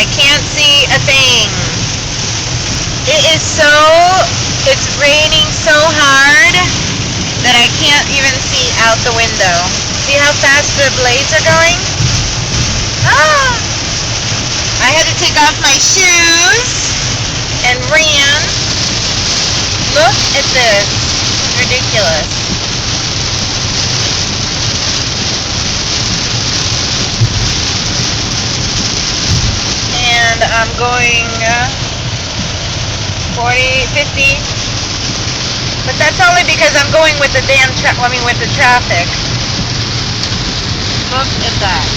I can't see a thing. It's raining so hard that I can't even see out the window. See how fast the blades are going? Ah! I had to take off my shoes and ran. Look at this. It's ridiculous. And I'm going 40, 50. But that's only because I'm going with the with the traffic. Look at that.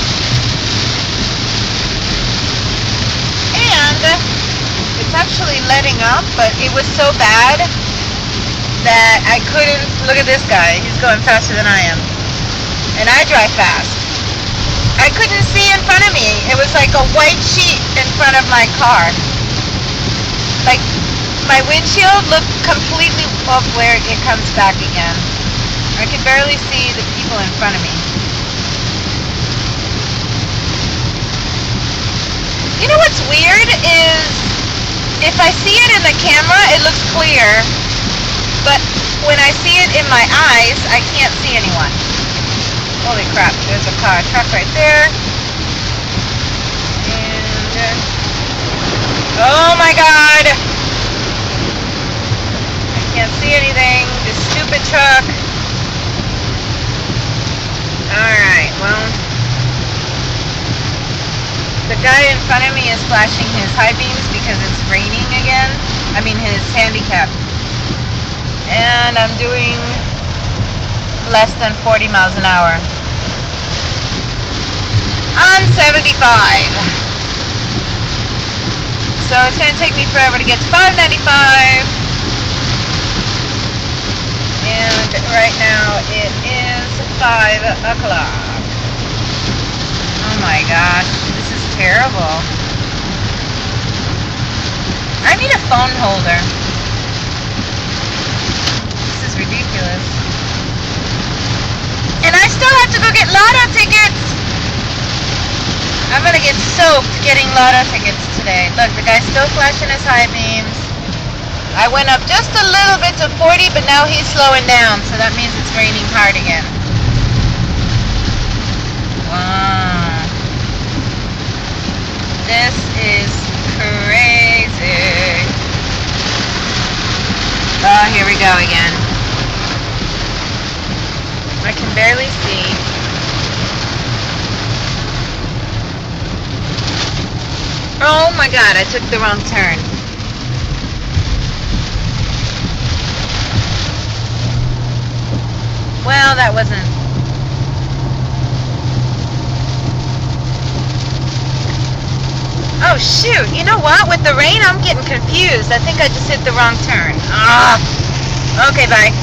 And it's actually letting up, but it was so bad that I couldn't. Look at this guy. He's going faster than I am. And I drive fast. I couldn't see in front of me. It was like a white sheet in front of my car. Like, my windshield looked completely off where it comes back again. I could barely see the people in front of me. You know what's weird is, if I see it in the camera, it looks clear. But when I see it in my eyes, I can't see anyone. Holy crap, there's a truck right there. And, oh my god! Can't see anything. This stupid truck. Alright, well. The guy in front of me is flashing his high beams because it's raining again. I mean his handicap. And I'm doing less than 40 miles an hour. On 75. So it's going to take me forever to get to 595. And right now it is 5 o'clock. Oh my gosh, this is terrible. I need a phone holder. This is ridiculous. And I still have to go get lotto tickets. I'm gonna get soaked getting lotto tickets today. Look, the guy's still flashing his high beams. I went up just a little bit to 40, but now he's slowing down, so that means it's raining hard again. Wow. This is crazy. Oh, here we go again. I can barely see. Oh my god, I took the wrong turn. Well, that wasn't... Oh, shoot. You know what? With the rain, I'm getting confused. I think I just hit the wrong turn. Ah. Okay, bye.